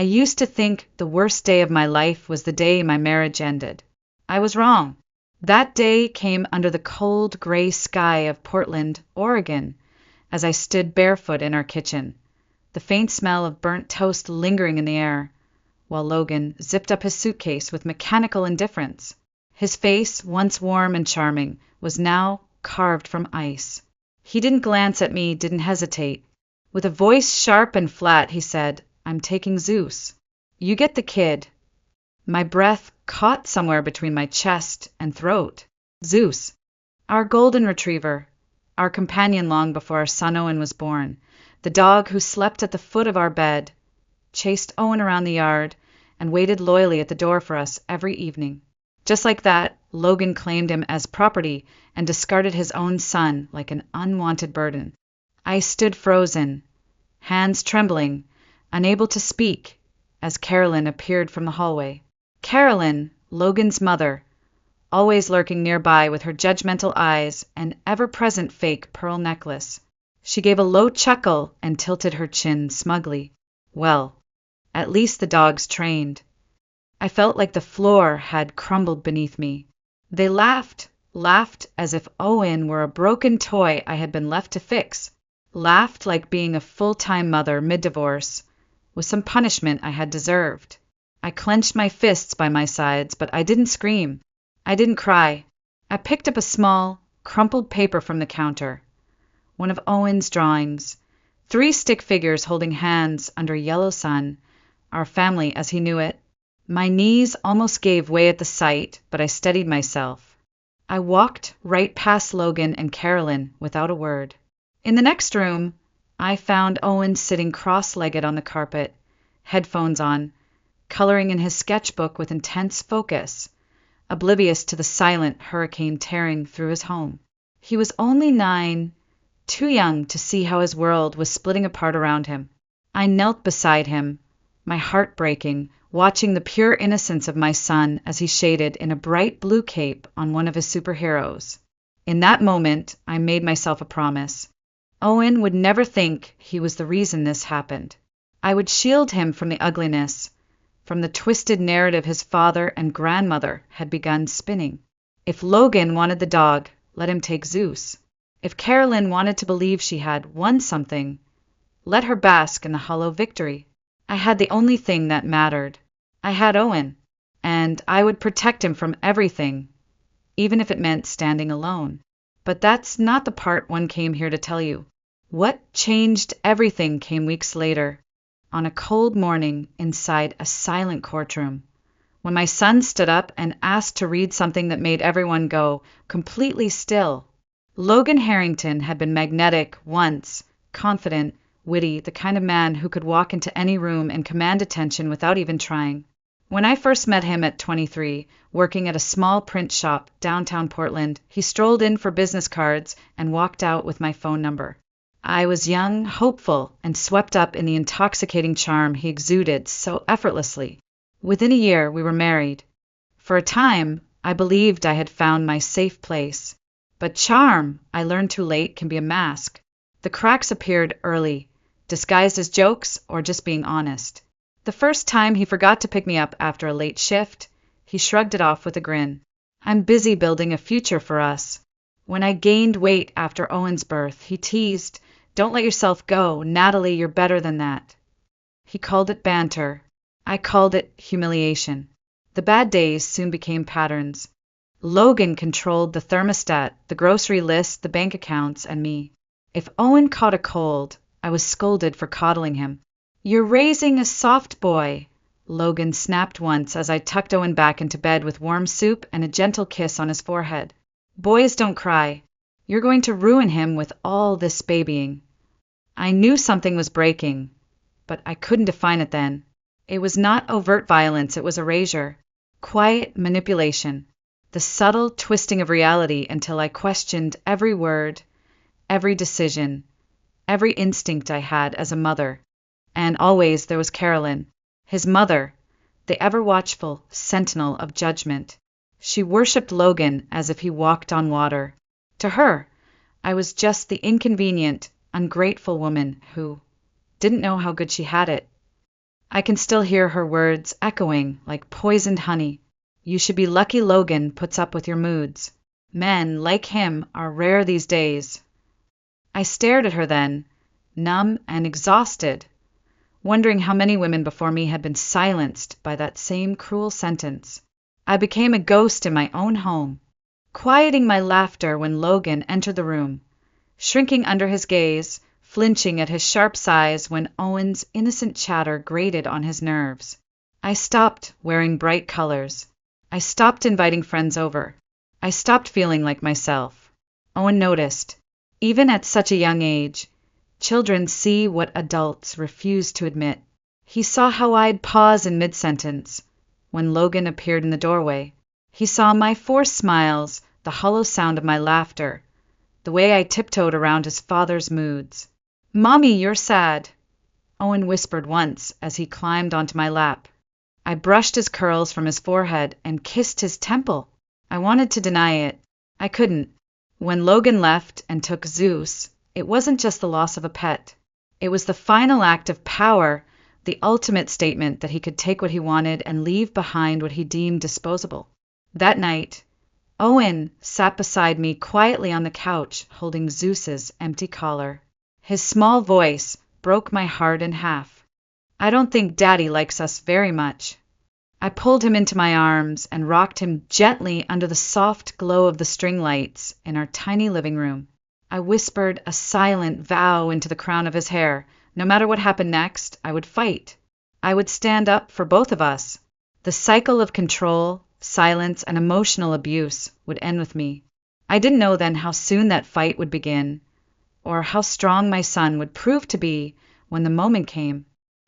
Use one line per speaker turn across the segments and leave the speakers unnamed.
I used to think the worst day of my life was the day my marriage ended. I was wrong. That day came under the cold, gray sky of Portland, Oregon, as I stood barefoot in our kitchen, the faint smell of burnt toast lingering in the air, while Logan zipped up his suitcase with mechanical indifference. His face, once warm and charming, was now carved from ice. He didn't glance at me, didn't hesitate. With a voice sharp and flat, he said, "I'm taking Zeus. You get the kid." My breath caught somewhere between my chest and throat. Zeus, our golden retriever, our companion long before our son Owen was born, the dog who slept at the foot of our bed, chased Owen around the yard, and waited loyally at the door for us every evening. Just like that, Logan claimed him as property and discarded his own son like an unwanted burden. I stood frozen, hands trembling, unable to speak, as Carolyn appeared from the hallway. Carolyn, Logan's mother, always lurking nearby with her judgmental eyes and ever-present fake pearl necklace. She gave a low chuckle and tilted her chin smugly. Well, at least the dog's trained. I felt like the floor had crumbled beneath me. They laughed as if Owen were a broken toy I had been left to fix. Laughed like being a full-time mother mid-divorce was some punishment I had deserved. I clenched my fists by my sides, but I didn't scream. I didn't cry. I picked up a small, crumpled paper from the counter. One of Owen's drawings. 3 stick figures holding hands under a yellow sun. Our family as he knew it. My knees almost gave way at the sight, but I steadied myself. I walked right past Logan and Carolyn without a word. In the next room, I found Owen sitting cross-legged on the carpet, headphones on, coloring in his sketchbook with intense focus, oblivious to the silent hurricane tearing through his home. He was only 9, too young to see how his world was splitting apart around him. I knelt beside him, my heart breaking, watching the pure innocence of my son as he shaded in a bright blue cape on one of his superheroes. In that moment, I made myself a promise. Owen would never think he was the reason this happened. I would shield him from the ugliness, from the twisted narrative his father and grandmother had begun spinning. If Logan wanted the dog, let him take Zeus. If Carolyn wanted to believe she had won something, let her bask in the hollow victory. I had the only thing that mattered. I had Owen, and I would protect him from everything, even if it meant standing alone. But that's not the part one came here to tell you. What changed everything came weeks later, on a cold morning inside a silent courtroom, when my son stood up and asked to read something that made everyone go completely still. Logan Harrington had been magnetic once, confident, witty, the kind of man who could walk into any room and command attention without even trying. When I first met him at 23, working at a small print shop downtown Portland, he strolled in for business cards and walked out with my phone number. I was young, hopeful, and swept up in the intoxicating charm he exuded so effortlessly. Within a year, we were married. For a time, I believed I had found my safe place. But charm, I learned too late, can be a mask. The cracks appeared early, disguised as jokes or just being honest. The first time he forgot to pick me up after a late shift, he shrugged it off with a grin. "I'm busy building a future for us." When I gained weight after Owen's birth, he teased, "Don't let yourself go. Natalie, you're better than that." He called it banter. I called it humiliation. The bad days soon became patterns. Logan controlled the thermostat, the grocery list, the bank accounts, and me. If Owen caught a cold, I was scolded for coddling him. "You're raising a soft boy," Logan snapped once as I tucked Owen back into bed with warm soup and a gentle kiss on his forehead. "Boys don't cry. You're going to ruin him with all this babying." I knew something was breaking, but I couldn't define it then. It was not overt violence, it was erasure. Quiet manipulation. The subtle twisting of reality until I questioned every word, every decision, every instinct I had as a mother. And always there was Carolyn, his mother, the ever-watchful sentinel of judgment. She worshipped Logan as if he walked on water. To her, I was just the inconvenient, ungrateful woman who didn't know how good she had it. I can still hear her words echoing like poisoned honey. You should be lucky Logan puts up with your moods. Men like him are rare these days. I stared at her then, numb and exhausted, wondering how many women before me had been silenced by that same cruel sentence. I became a ghost in my own home, quieting my laughter when Logan entered the room, shrinking under his gaze, flinching at his sharp size when Owen's innocent chatter grated on his nerves. I stopped wearing bright colors. I stopped inviting friends over. I stopped feeling like myself. Owen noticed. Even at such a young age, children see what adults refuse to admit. He saw how I'd pause in mid-sentence when Logan appeared in the doorway. He saw my forced smiles, the hollow sound of my laughter, the way I tiptoed around his father's moods. "Mommy, you're sad," Owen whispered once as he climbed onto my lap. I brushed his curls from his forehead and kissed his temple. I wanted to deny it. I couldn't. When Logan left and took Zeus, it wasn't just the loss of a pet. It was the final act of power, the ultimate statement that he could take what he wanted and leave behind what he deemed disposable. That night, Owen sat beside me quietly on the couch, holding Zeus's empty collar. His small voice broke my heart in half. "I don't think Daddy likes us very much." I pulled him into my arms and rocked him gently under the soft glow of the string lights in our tiny living room. I whispered a silent vow into the crown of his hair. No matter what happened next, I would fight. I would stand up for both of us. The cycle of control, silence, and emotional abuse would end with me. I didn't know then how soon that fight would begin, or how strong my son would prove to be when the moment came.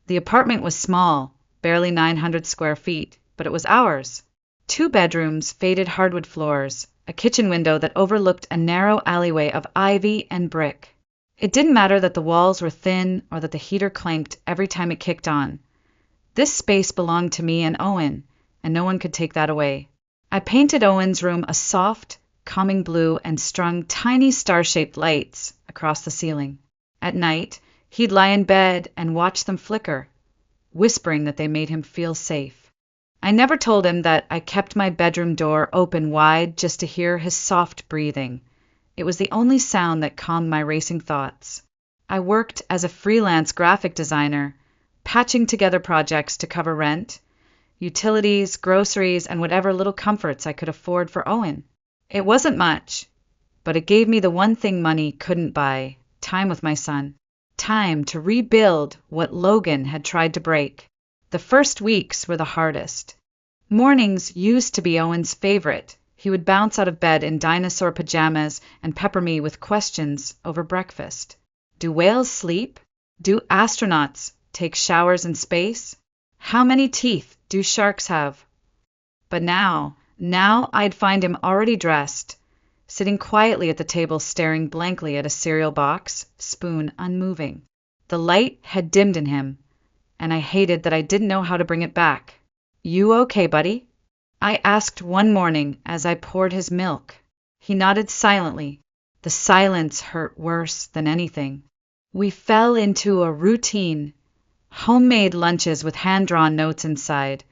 The apartment was small, barely 900 square feet, but it was ours. 2 bedrooms, faded hardwood floors, a kitchen window that overlooked a narrow alleyway of ivy and brick. It didn't matter that the walls were thin or that the heater clanked every time it kicked on. This space belonged to me and Owen, and no one could take that away. I painted Owen's room a soft, calming blue and strung tiny star-shaped lights across the ceiling. At night, he'd lie in bed and watch them flicker, whispering that they made him feel safe. I never told him that I kept my bedroom door open wide just to hear his soft breathing. It was the only sound that calmed my racing thoughts. I worked as a freelance graphic designer, patching together projects to cover rent, utilities, groceries, and whatever little comforts I could afford for Owen. It wasn't much, but it gave me the one thing money couldn't buy: time with my son. Time to rebuild what Logan had tried to break. The first weeks were the hardest. Mornings used to be Owen's favorite. He would bounce out of bed in dinosaur pajamas and pepper me with questions over breakfast. Do whales sleep? Do astronauts take showers in space? How many teeth do sharks have? But now I'd find him already dressed, sitting quietly at the table staring blankly at a cereal box, spoon unmoving. The light had dimmed in him, and I hated that I didn't know how to bring it back. "You okay, buddy?" I asked one morning as I poured his milk. He nodded silently. The silence hurt worse than anything. We fell into a routine. Homemade lunches with hand-drawn notes inside,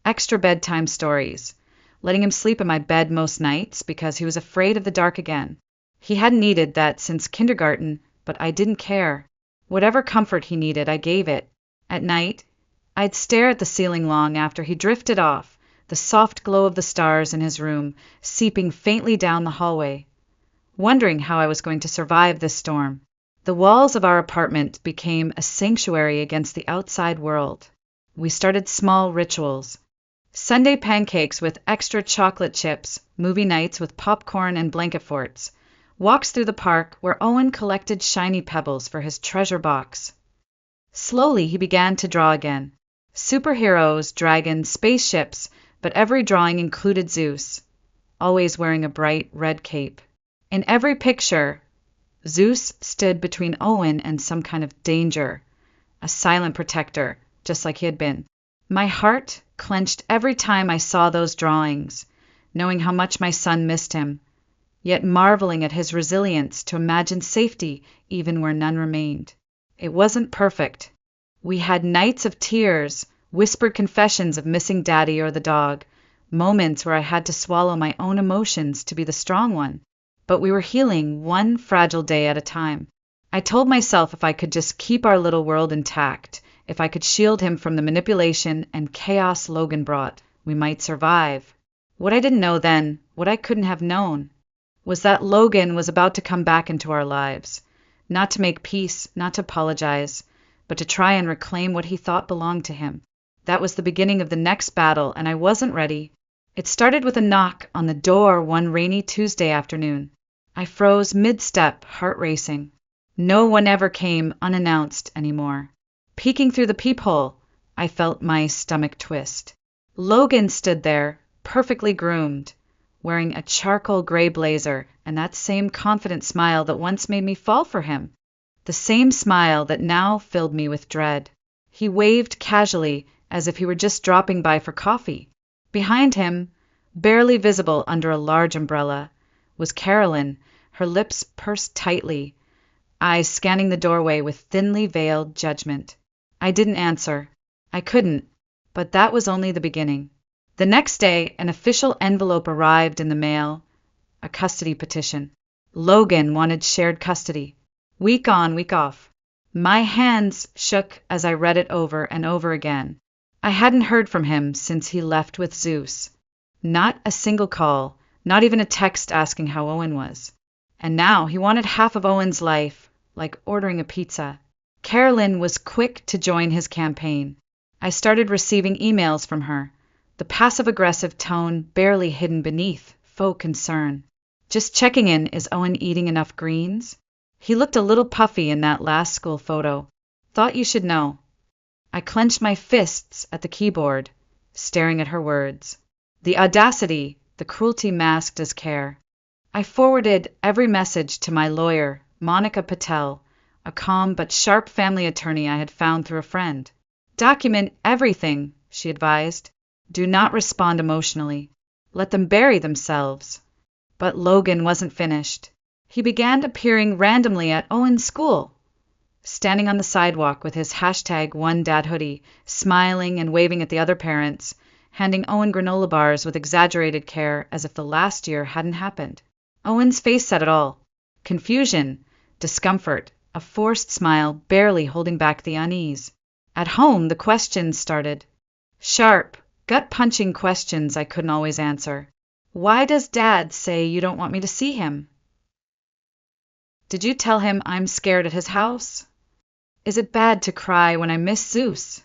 extra bedtime stories, letting him sleep in my bed most nights because he was afraid of the dark again. He hadn't needed that since kindergarten, but I didn't care. Whatever comfort he needed, I gave it. At night, I'd stare at the ceiling long after he drifted off, the soft glow of the stars in his room seeping faintly down the hallway, wondering how I was going to survive this storm. The walls of our apartment became a sanctuary against the outside world. We started small rituals. Sunday pancakes with extra chocolate chips, movie nights with popcorn and blanket forts, walks through the park where Owen collected shiny pebbles for his treasure box. Slowly he began to draw again. Superheroes, dragons, spaceships, but every drawing included Zeus, always wearing a bright red cape. In every picture, Zeus stood between Owen and some kind of danger, a silent protector, just like he had been. My heart clenched every time I saw those drawings, knowing how much my son missed him, yet marveling at his resilience to imagine safety even where none remained. It wasn't perfect, We had nights of tears, whispered confessions of missing Daddy or the dog, moments where I had to swallow my own emotions to be the strong one. But we were healing one fragile day at a time. I told myself if I could just keep our little world intact, if I could shield him from the manipulation and chaos Logan brought, we might survive. What I didn't know then, what I couldn't have known, was that Logan was about to come back into our lives. Not to make peace, not to apologize, but to try and reclaim what he thought belonged to him. That was the beginning of the next battle, and I wasn't ready. It started with a knock on the door one rainy Tuesday afternoon. I froze mid-step, heart racing. No one ever came unannounced anymore. Peeking through the peephole, I felt my stomach twist. Logan stood there, perfectly groomed, wearing a charcoal gray blazer and that same confident smile that once made me fall for him. The same smile that now filled me with dread. He waved casually, as if he were just dropping by for coffee. Behind him, barely visible under a large umbrella, was Carolyn, her lips pursed tightly, eyes scanning the doorway with thinly veiled judgment. I didn't answer. I couldn't, but that was only the beginning. The next day, an official envelope arrived in the mail, a custody petition. Logan wanted shared custody. Week on, week off. My hands shook as I read it over and over again. I hadn't heard from him since he left with Zeus. Not a single call, not even a text asking how Owen was. And now he wanted half of Owen's life, like ordering a pizza. Carolyn was quick to join his campaign. I started receiving emails from her, the passive-aggressive tone barely hidden beneath faux concern. Just checking in, is Owen eating enough greens? He looked a little puffy in that last school photo. Thought you should know. I clenched my fists at the keyboard, staring at her words. The audacity, the cruelty masked as care. I forwarded every message to my lawyer, Monica Patel, a calm but sharp family attorney I had found through a friend. Document everything, she advised. Do not respond emotionally. Let them bury themselves. But Logan wasn't finished. He began appearing randomly at Owen's school, standing on the sidewalk with his #OneDad hoodie, smiling and waving at the other parents, handing Owen granola bars with exaggerated care as if the last year hadn't happened. Owen's face said it all. Confusion, discomfort, a forced smile barely holding back the unease. At home, the questions started. Sharp, gut-punching questions I couldn't always answer. Why does Dad say you don't want me to see him? Did you tell him I'm scared at his house? Is it bad to cry when I miss Zeus?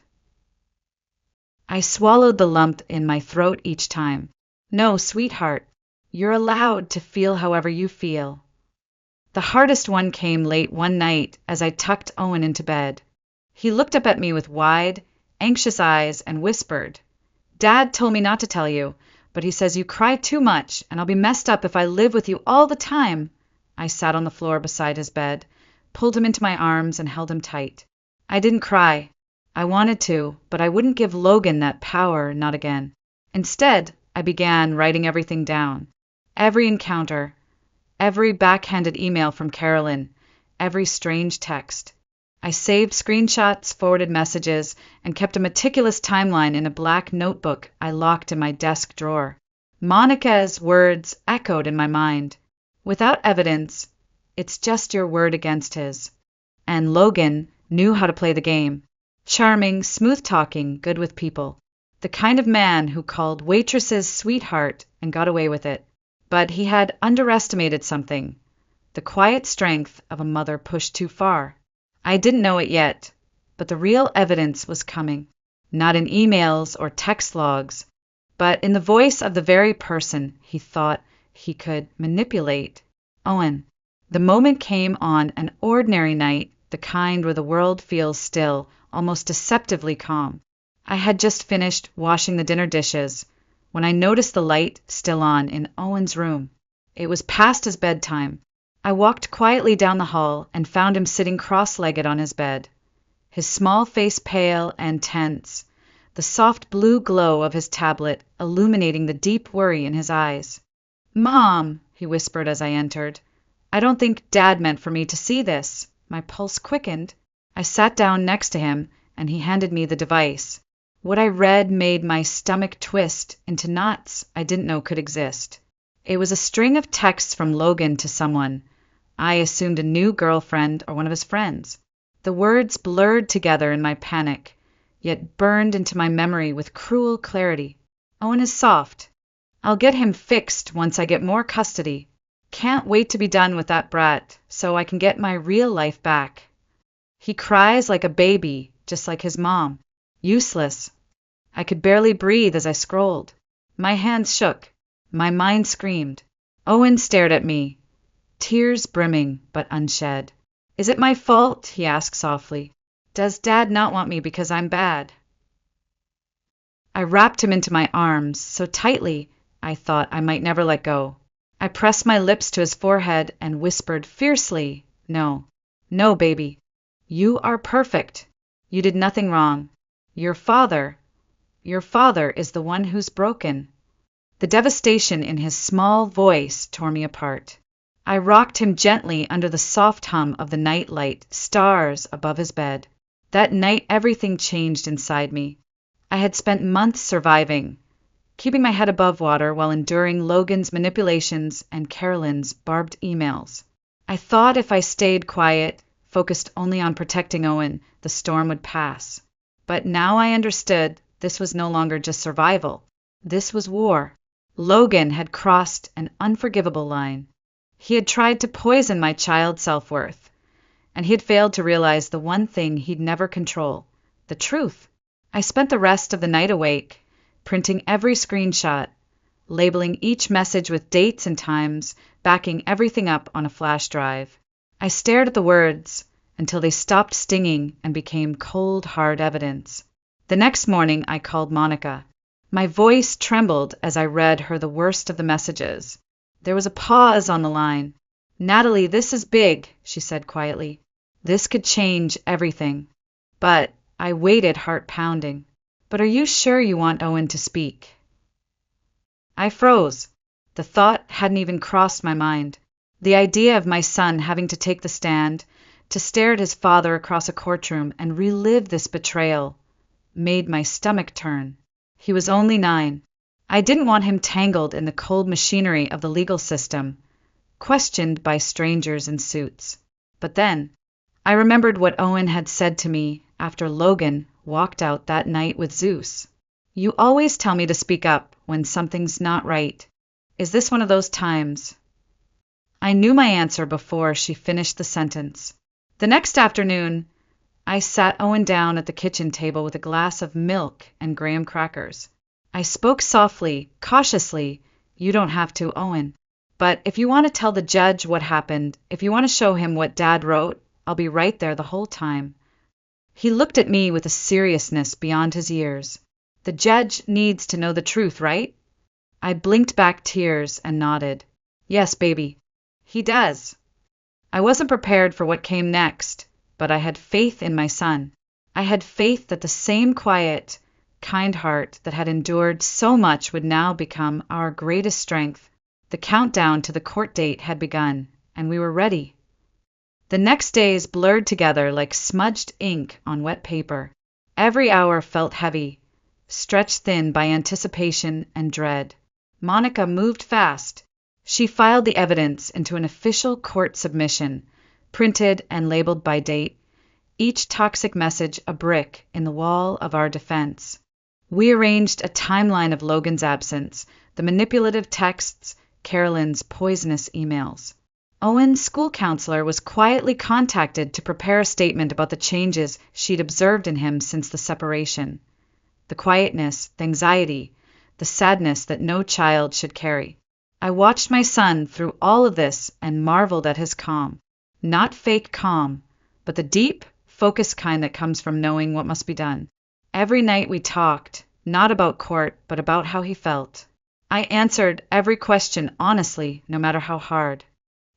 I swallowed the lump in my throat each time. No, sweetheart, you're allowed to feel however you feel. The hardest one came late one night as I tucked Owen into bed. He looked up at me with wide, anxious eyes and whispered, Dad told me not to tell you, but he says you cry too much and I'll be messed up if I live with you all the time. I sat on the floor beside his bed, pulled him into my arms and held him tight. I didn't cry. I wanted to, but I wouldn't give Logan that power, not again. Instead, I began writing everything down. Every encounter, every backhanded email from Carolyn, every strange text. I saved screenshots, forwarded messages, and kept a meticulous timeline in a black notebook I locked in my desk drawer. Monica's words echoed in my mind. Without evidence, it's just your word against his. And Logan knew how to play the game. Charming, smooth-talking, good with people. The kind of man who called waitresses sweetheart and got away with it. But he had underestimated something. The quiet strength of a mother pushed too far. I didn't know it yet, but the real evidence was coming. Not in emails or text logs, but in the voice of the very person he thought he could manipulate. Owen. The moment came on an ordinary night, the kind where the world feels still, almost deceptively calm. I had just finished washing the dinner dishes when I noticed the light still on in Owen's room. It was past his bedtime. I walked quietly down the hall and found him sitting cross-legged on his bed, his small face pale and tense, the soft blue glow of his tablet illuminating the deep worry in his eyes. Mom, he whispered as I entered. I don't think Dad meant for me to see this. My pulse quickened. I sat down next to him and he handed me the device. What I read made my stomach twist into knots I didn't know could exist. It was a string of texts from Logan to someone. I assumed a new girlfriend or one of his friends. The words blurred together in my panic, yet burned into my memory with cruel clarity. Owen is soft. I'll get him fixed once I get more custody. Can't wait to be done with that brat so I can get my real life back. He cries like a baby, just like his mom. Useless. I could barely breathe as I scrolled. My hands shook. My mind screamed. Owen stared at me, tears brimming but unshed. Is it my fault? He asked softly. Does Dad not want me because I'm bad? I wrapped him into my arms so tightly I thought I might never let go. I pressed my lips to his forehead and whispered fiercely, No. No, baby. You are perfect. You did nothing wrong. Your father is the one who's broken. The devastation in his small voice tore me apart. I rocked him gently under the soft hum of the nightlight stars above his bed. That night everything changed inside me. I had spent months surviving, keeping my head above water while enduring Logan's manipulations and Carolyn's barbed emails. I thought if I stayed quiet, focused only on protecting Owen, the storm would pass. But now I understood this was no longer just survival. This was war. Logan had crossed an unforgivable line. He had tried to poison my child's self-worth, and he had failed to realize the one thing he'd never control, the truth. I spent the rest of the night awake, printing every screenshot, labeling each message with dates and times, backing everything up on a flash drive. I stared at the words until they stopped stinging and became cold, hard evidence. The next morning I called Monica. My voice trembled as I read her the worst of the messages. There was a pause on the line. Natalie, this is big, she said quietly. This could change everything. But I waited, heart pounding. But are you sure you want Owen to speak? I froze. The thought hadn't even crossed my mind. The idea of my son having to take the stand, to stare at his father across a courtroom and relive this betrayal, made my stomach turn. He was only 9. I didn't want him tangled in the cold machinery of the legal system, questioned by strangers in suits. But then, I remembered what Owen had said to me after Logan walked out that night with Zeus. You always tell me to speak up when something's not right. Is this one of those times? I knew my answer before she finished the sentence. The next afternoon, I sat Owen down at the kitchen table with a glass of milk and graham crackers. I spoke softly, cautiously. You don't have to, Owen. But if you want to tell the judge what happened, if you want to show him what Dad wrote, I'll be right there the whole time. He looked at me with a seriousness beyond his years. The judge needs to know the truth, right? I blinked back tears and nodded. Yes, baby. He does. I wasn't prepared for what came next, but I had faith in my son. I had faith that the same quiet, kind heart that had endured so much would now become our greatest strength. The countdown to the court date had begun, and we were ready. The next days blurred together like smudged ink on wet paper. Every hour felt heavy, stretched thin by anticipation and dread. Monica moved fast. She filed the evidence into an official court submission, printed and labeled by date, each toxic message a brick in the wall of our defense. We arranged a timeline of Logan's absence, the manipulative texts, Carolyn's poisonous emails. Owen's school counselor was quietly contacted to prepare a statement about the changes she'd observed in him since the separation. The quietness, the anxiety, the sadness that no child should carry. I watched my son through all of this and marveled at his calm. Not fake calm, but the deep, focused kind that comes from knowing what must be done. Every night we talked, not about court, but about how he felt. I answered every question honestly, no matter how hard.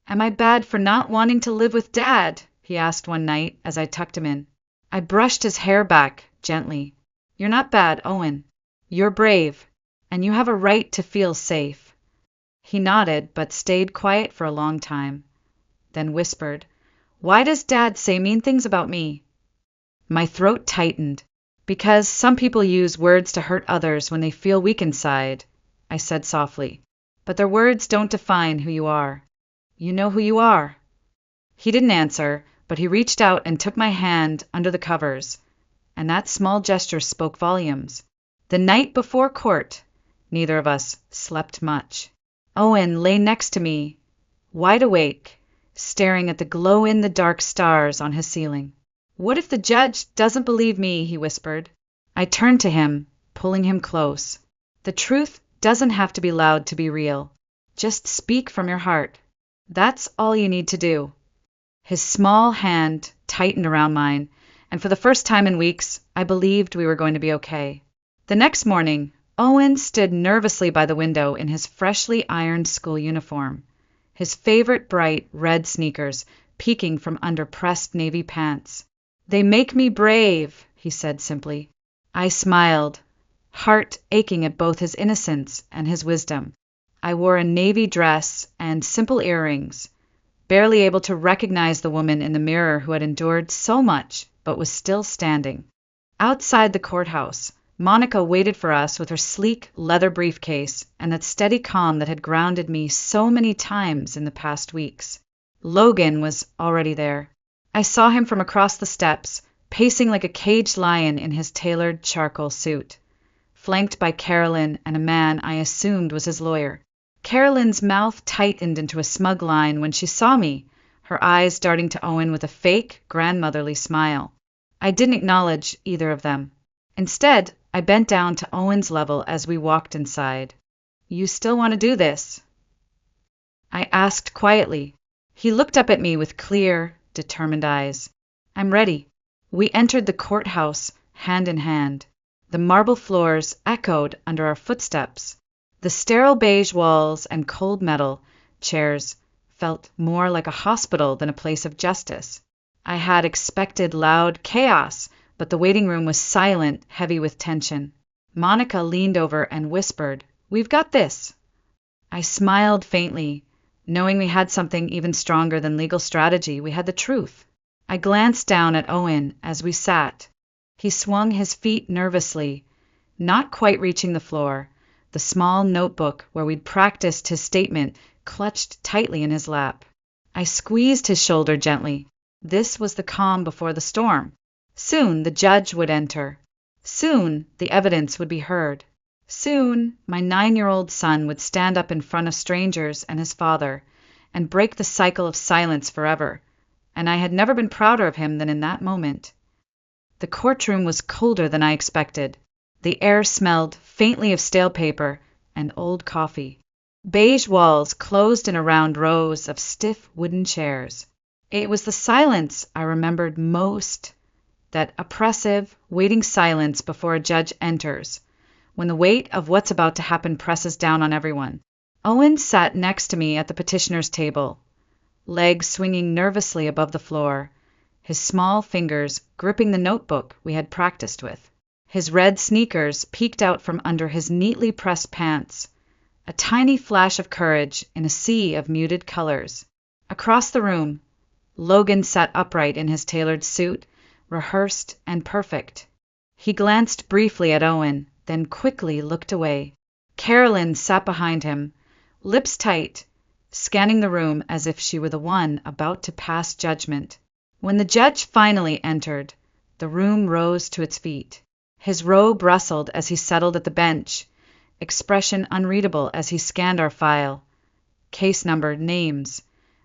Am I bad for not wanting to live with Dad? He asked one night as I tucked him in. I brushed his hair back gently. You're not bad, Owen. You're brave, and you have a right to feel safe. He nodded, but stayed quiet for a long time, then whispered, Why does Dad say mean things about me? My throat tightened. Because some people use words to hurt others when they feel weak inside, I said softly. But their words don't define who you are. You know who you are. He didn't answer, but he reached out and took my hand under the covers, and that small gesture spoke volumes. The night before court, neither of us slept much. Owen lay next to me, wide awake, staring at the glow-in-the-dark stars on his ceiling. "What if the judge doesn't believe me?" he whispered. I turned to him, pulling him close. "The truth doesn't have to be loud to be real. Just speak from your heart. That's all you need to do." His small hand tightened around mine, and for the first time in weeks, I believed we were going to be okay. The next morning, Owen stood nervously by the window in his freshly ironed school uniform, his favorite bright red sneakers peeking from under pressed navy pants. "They make me brave," he said simply. I smiled, heart aching at both his innocence and his wisdom. I wore a navy dress and simple earrings, barely able to recognize the woman in the mirror who had endured so much but was still standing. Outside the courthouse, Monica waited for us with her sleek leather briefcase and that steady calm that had grounded me so many times in the past weeks. Logan was already there. I saw him from across the steps, pacing like a caged lion in his tailored charcoal suit, flanked by Carolyn and a man I assumed was his lawyer. Carolyn's mouth tightened into a smug line when she saw me, her eyes darting to Owen with a fake, grandmotherly smile. I didn't acknowledge either of them. Instead, I bent down to Owen's level as we walked inside. "You still want to do this?" I asked quietly. He looked up at me with clear, determined eyes. "I'm ready." We entered the courthouse, hand in hand. The marble floors echoed under our footsteps. The sterile beige walls and cold metal chairs felt more like a hospital than a place of justice. I had expected loud chaos, but the waiting room was silent, heavy with tension. Monica leaned over and whispered, "We've got this." I smiled faintly, knowing we had something even stronger than legal strategy. We had the truth. I glanced down at Owen as we sat. He swung his feet nervously, not quite reaching the floor, the small notebook where we'd practiced his statement clutched tightly in his lap. I squeezed his shoulder gently. This was the calm before the storm. Soon the judge would enter. Soon the evidence would be heard. Soon my 9-year-old son would stand up in front of strangers and his father and break the cycle of silence forever, and I had never been prouder of him than in that moment. The courtroom was colder than I expected. The air smelled faintly of stale paper and old coffee. Beige walls closed in around rows of stiff wooden chairs. It was the silence I remembered most, that oppressive, waiting silence before a judge enters, when the weight of what's about to happen presses down on everyone. Owen sat next to me at the petitioner's table, legs swinging nervously above the floor, his small fingers gripping the notebook we had practiced with. His red sneakers peeked out from under his neatly pressed pants, a tiny flash of courage in a sea of muted colors. Across the room, Logan sat upright in his tailored suit, rehearsed and perfect. He glanced briefly at Owen, then quickly looked away. Carolyn sat behind him, lips tight, scanning the room as if she were the one about to pass judgment. When the judge finally entered, the room rose to its feet. His robe rustled as he settled at the bench, expression unreadable as he scanned our file. Case number, names,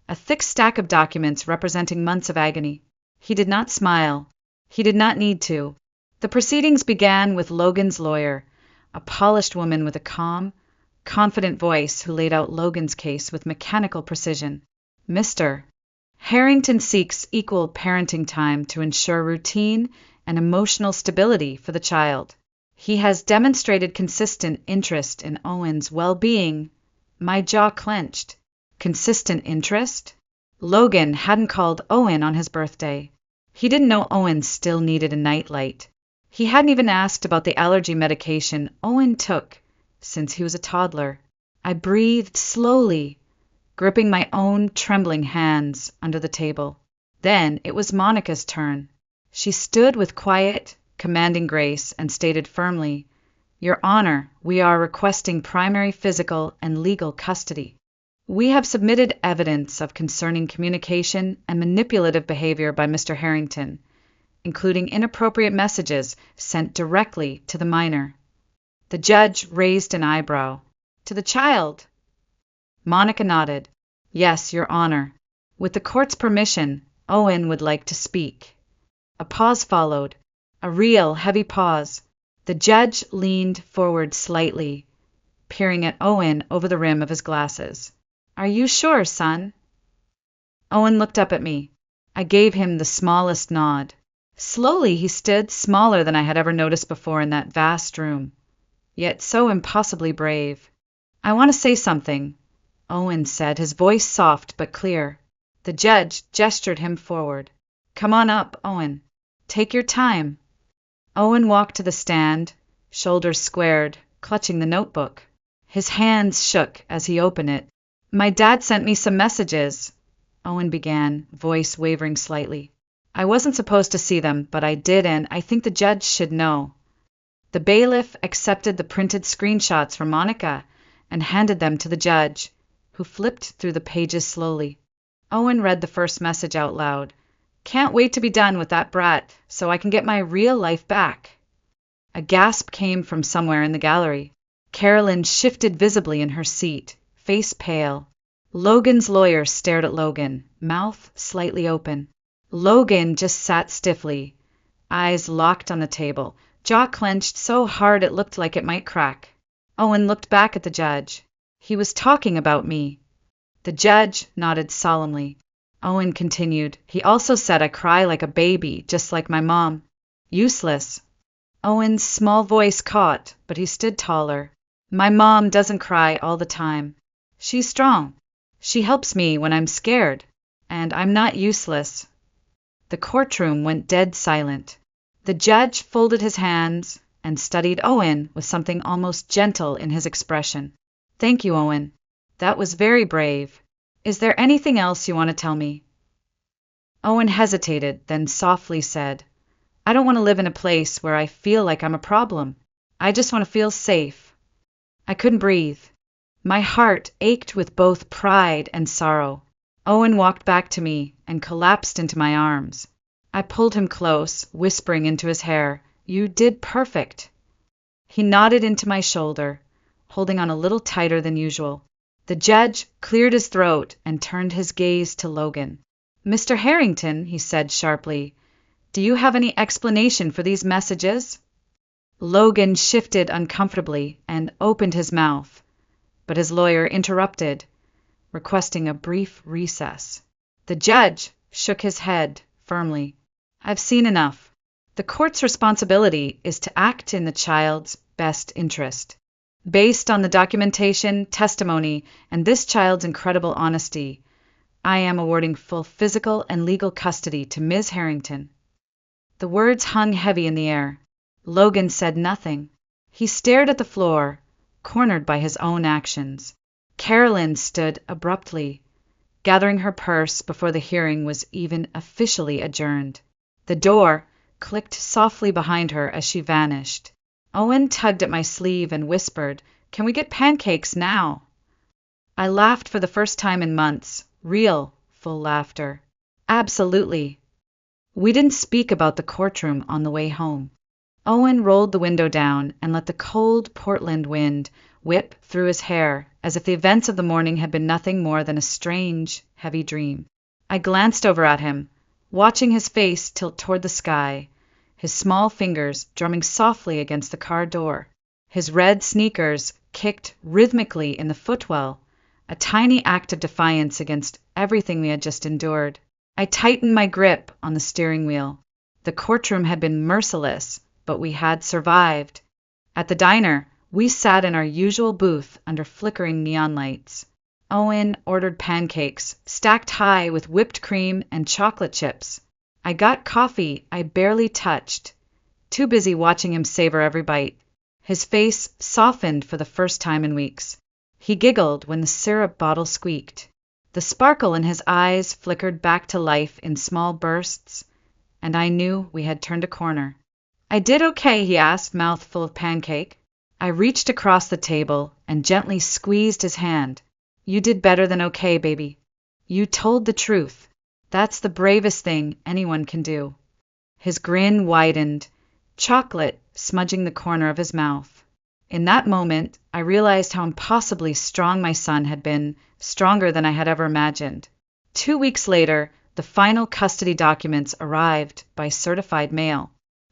a thick stack of documents representing months of agony. He did not smile. He did not need to. The proceedings began with Logan's lawyer, a polished woman with a calm, confident voice who laid out Logan's case with mechanical precision. "Mr. Harrington seeks equal parenting time to ensure routine and emotional stability for the child. He has demonstrated consistent interest in Owen's well-being." My jaw clenched. Consistent interest? Logan hadn't called Owen on his birthday. He didn't know Owen still needed a nightlight. He hadn't even asked about the allergy medication Owen took since he was a toddler. I breathed slowly, gripping my own trembling hands under the table. Then it was Monica's turn. She stood with quiet, commanding grace and stated firmly, "Your Honor, we are requesting primary physical and legal custody. We have submitted evidence of concerning communication and manipulative behavior by Mr. Harrington, including inappropriate messages sent directly to the minor." The judge raised an eyebrow. "To the child?" Monica nodded. "Yes, Your Honor. With the court's permission, Owen would like to speak." A pause followed, a real heavy pause. The judge leaned forward slightly, peering at Owen over the rim of his glasses. "Are you sure, son?" Owen looked up at me. I gave him the smallest nod. Slowly he stood, smaller than I had ever noticed before in that vast room, yet so impossibly brave. "I want to say something," Owen said, his voice soft but clear. The judge gestured him forward. "Come on up, Owen. Take your time." Owen walked to the stand, shoulders squared, clutching the notebook. His hands shook as he opened it. "My dad sent me some messages," Owen began, voice wavering slightly. "I wasn't supposed to see them, but I did, and I think the judge should know." The bailiff accepted the printed screenshots from Monica and handed them to the judge, who flipped through the pages slowly. Owen read the first message out loud. "Can't wait to be done with that brat so I can get my real life back." A gasp came from somewhere in the gallery. Carolyn shifted visibly in her seat, face pale. Logan's lawyer stared at Logan, mouth slightly open. Logan just sat stiffly, eyes locked on the table, jaw clenched so hard it looked like it might crack. Owen looked back at the judge. "He was talking about me." The judge nodded solemnly. Owen continued, "He also said I cry like a baby, just like my mom." "Useless." Owen's small voice caught, but he stood taller. "My mom doesn't cry all the time. She's strong. She helps me when I'm scared. And I'm not useless." The courtroom went dead silent. The judge folded his hands and studied Owen with something almost gentle in his expression. "Thank you, Owen. That was very brave. Is there anything else you want to tell me?" Owen hesitated, then softly said, "I don't want to live in a place where I feel like I'm a problem. I just want to feel safe." I couldn't breathe. My heart ached with both pride and sorrow. Owen walked back to me and collapsed into my arms. I pulled him close, whispering into his hair, "You did perfect." He nodded into my shoulder, holding on a little tighter than usual. The judge cleared his throat and turned his gaze to Logan. "Mr. Harrington," he said sharply, "do you have any explanation for these messages?" Logan shifted uncomfortably and opened his mouth, but his lawyer interrupted, requesting a brief recess. The judge shook his head firmly. "I've seen enough. The court's responsibility is to act in the child's best interest. Based on the documentation, testimony, and this child's incredible honesty, I am awarding full physical and legal custody to Ms. Harrington." The words hung heavy in the air. Logan said nothing. He stared at the floor, cornered by his own actions. Carolyn stood abruptly, gathering her purse before the hearing was even officially adjourned. The door clicked softly behind her as she vanished. Owen tugged at my sleeve and whispered, "Can we get pancakes now?" I laughed for the first time in months, real, full laughter. "Absolutely." We didn't speak about the courtroom on the way home. Owen rolled the window down and let the cold Portland wind whip through his hair as if the events of the morning had been nothing more than a strange, heavy dream. I glanced over at him, watching his face tilt toward the sky, his small fingers drumming softly against the car door. His red sneakers kicked rhythmically in the footwell, a tiny act of defiance against everything we had just endured. I tightened my grip on the steering wheel. The courtroom had been merciless, but we had survived. At the diner, we sat in our usual booth under flickering neon lights. Owen ordered pancakes, stacked high with whipped cream and chocolate chips. I got coffee I barely touched, too busy watching him savor every bite. His face softened for the first time in weeks. He giggled when the syrup bottle squeaked. The sparkle in his eyes flickered back to life in small bursts, and I knew we had turned a corner. "I did okay?" he asked, mouth full of pancake. I reached across the table and gently squeezed his hand. "You did better than okay, baby. You told the truth. That's the bravest thing anyone can do." His grin widened, chocolate smudging the corner of his mouth. In that moment, I realized how impossibly strong my son had been, stronger than I had ever imagined. 2 weeks later, the final custody documents arrived by certified mail.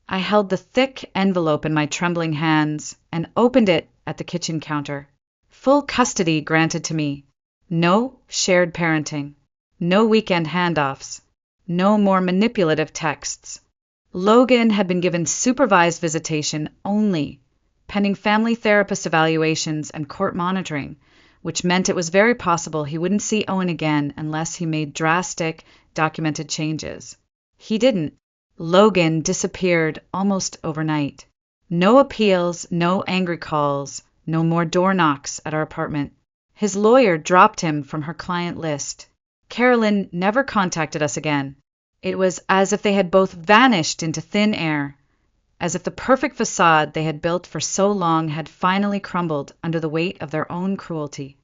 I held the thick envelope in my trembling hands and opened it at the kitchen counter. Full custody granted to me. No shared parenting. No weekend handoffs. No more manipulative texts. Logan had been given supervised visitation only, pending family therapist evaluations and court monitoring, which meant it was very possible he wouldn't see Owen again unless he made drastic, documented changes. He didn't. Logan disappeared almost overnight. No appeals, no angry calls, no more door knocks at our apartment. His lawyer dropped him from her client list. Carolyn never contacted us again. It was as if they had both vanished into thin air, as if the perfect facade they had built for so long had finally crumbled under the weight of their own cruelty.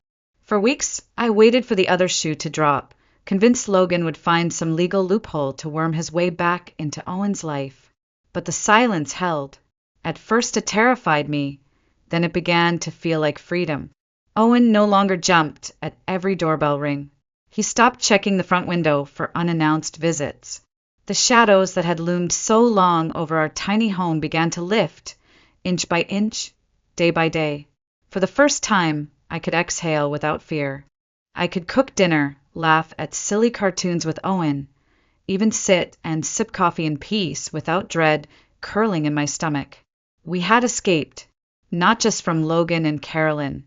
For weeks, I waited for the other shoe to drop, convinced Logan would find some legal loophole to worm his way back into Owen's life. But the silence held. At first it terrified me, then it began to feel like freedom. Owen no longer jumped at every doorbell ring. He stopped checking the front window for unannounced visits. The shadows that had loomed so long over our tiny home began to lift, inch by inch, day by day. For the first time, I could exhale without fear. I could cook dinner, laugh at silly cartoons with Owen, even sit and sip coffee in peace without dread curling in my stomach. We had escaped, not just from Logan and Carolyn,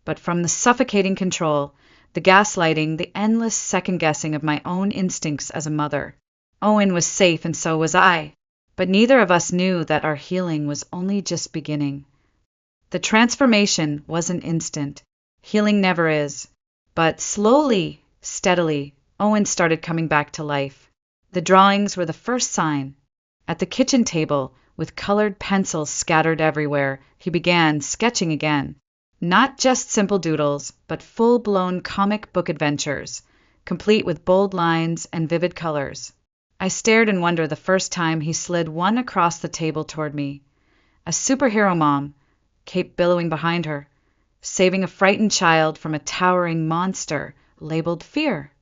but from the suffocating control, the gaslighting, the endless second-guessing of my own instincts as a mother. Owen was safe and so was I, but neither of us knew that our healing was only just beginning. The transformation wasn't instant. Healing never is. But slowly, steadily, Owen started coming back to life. The drawings were the first sign. At the kitchen table, with colored pencils scattered everywhere, he began sketching again. Not just simple doodles, but full-blown comic book adventures, complete with bold lines and vivid colors. I stared in wonder the first time he slid one across the table toward me. A superhero mom, cape billowing behind her, saving a frightened child from a towering monster labeled fear.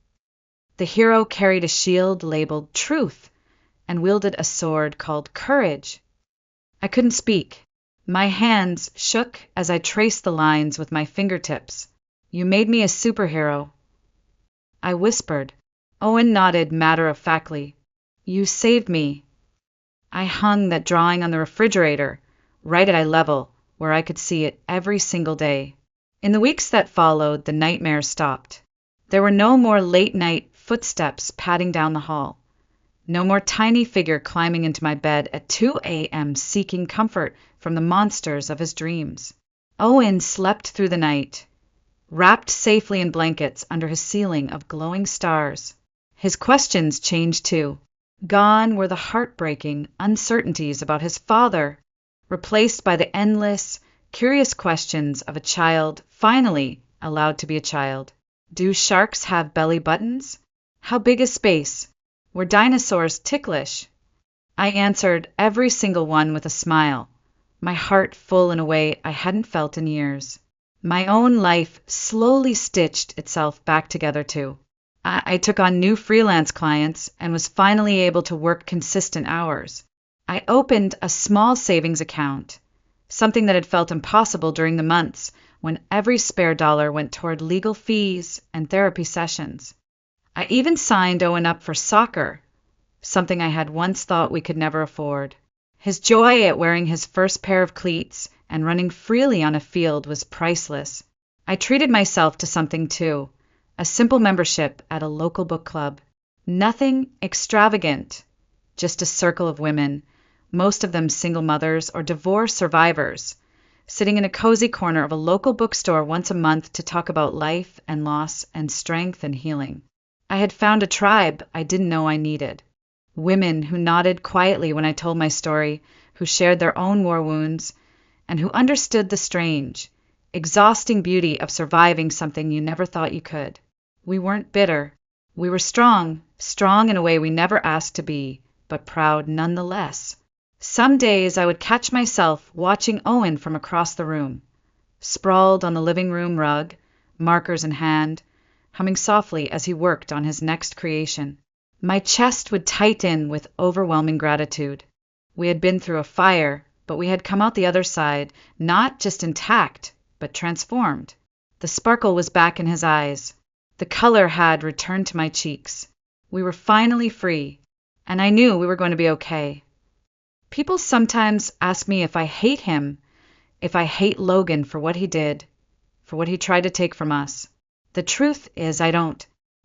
The hero carried a shield labeled truth and wielded a sword called courage. I couldn't speak. My hands shook as I traced the lines with my fingertips. "You made me a superhero," I whispered. Owen nodded matter-of-factly. "You saved me." I hung that drawing on the refrigerator, right at eye level, where I could see it every single day. In the weeks that followed, the nightmares stopped. There were no more late-night footsteps padding down the hall. No more tiny figure climbing into my bed at 2 a.m. seeking comfort from the monsters of his dreams. Owen slept through the night, wrapped safely in blankets under his ceiling of glowing stars. His questions changed too. Gone were the heartbreaking uncertainties about his father, replaced by the endless, curious questions of a child finally allowed to be a child. Do sharks have belly buttons? How big is space? Were dinosaurs ticklish? I answered every single one with a smile, my heart full in a way I hadn't felt in years. My own life slowly stitched itself back together too. I took on new freelance clients and was finally able to work consistent hours. I opened a small savings account, something that had felt impossible during the months when every spare dollar went toward legal fees and therapy sessions. I even signed Owen up for soccer, something I had once thought we could never afford. His joy at wearing his first pair of cleats and running freely on a field was priceless. I treated myself to something too, a simple membership at a local book club. Nothing extravagant, just a circle of women, most of them single mothers or divorce survivors, sitting in a cozy corner of a local bookstore once a month to talk about life and loss and strength and healing. I had found a tribe I didn't know I needed. Women who nodded quietly when I told my story, who shared their own war wounds, and who understood the strange, exhausting beauty of surviving something you never thought you could. We weren't bitter. We were strong, strong in a way we never asked to be, but proud nonetheless. Some days I would catch myself watching Owen from across the room, sprawled on the living room rug, markers in hand, humming softly as he worked on his next creation. My chest would tighten with overwhelming gratitude. We had been through a fire, but we had come out the other side, not just intact, but transformed. The sparkle was back in his eyes. The color had returned to my cheeks. We were finally free, and I knew we were going to be okay. People sometimes ask me if I hate him, if I hate Logan for what he did, for what he tried to take from us. The truth is I don't.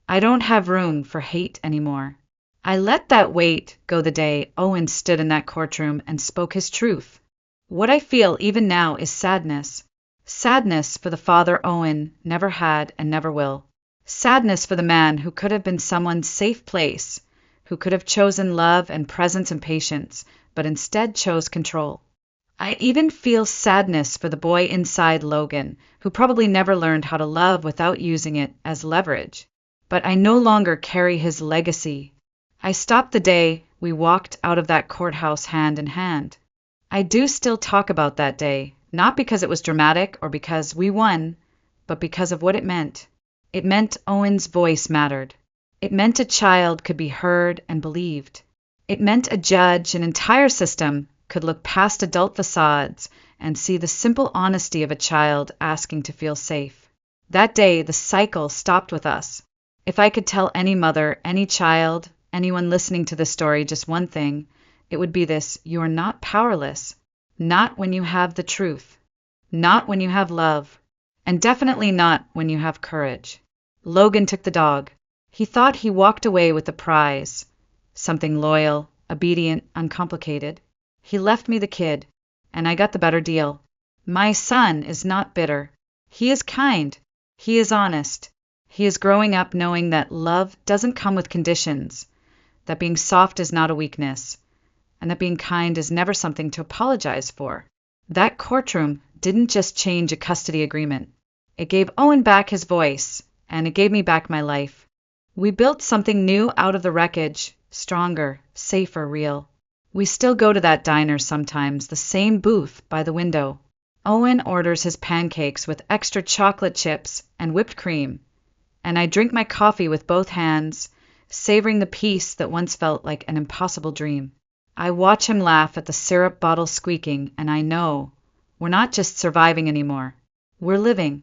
I don't have room for hate anymore. I let that weight go the day Owen stood in that courtroom and spoke his truth. What I feel even now is sadness. Sadness for the father Owen never had and never will. Sadness for the man who could have been someone's safe place, who could have chosen love and presence and patience, but instead chose control. I even feel sadness for the boy inside Logan, who probably never learned how to love without using it as leverage. But I no longer carry his legacy. I stopped the day we walked out of that courthouse hand in hand. I do still talk about that day, not because it was dramatic or because we won, but because of what it meant. It meant Owen's voice mattered. It meant a child could be heard and believed. It meant a judge, an entire system, could look past adult facades and see the simple honesty of a child asking to feel safe. That day, the cycle stopped with us. If I could tell any mother, any child, anyone listening to this story just one thing, it would be this: you are not powerless. Not when you have the truth. Not when you have love. And definitely not when you have courage. Logan took the dog. He thought he walked away with the prize. Something loyal, obedient, uncomplicated. He left me the kid, and I got the better deal. My son is not bitter. He is kind. He is honest. He is growing up knowing that love doesn't come with conditions, that being soft is not a weakness, and that being kind is never something to apologize for. That courtroom didn't just change a custody agreement. It gave Owen back his voice, and it gave me back my life. We built something new out of the wreckage, stronger, safer, real. We still go to that diner sometimes, the same booth by the window. Owen orders his pancakes with extra chocolate chips and whipped cream, and I drink my coffee with both hands, savoring the peace that once felt like an impossible dream. I watch him laugh at the syrup bottle squeaking, and I know we're not just surviving anymore. We're living.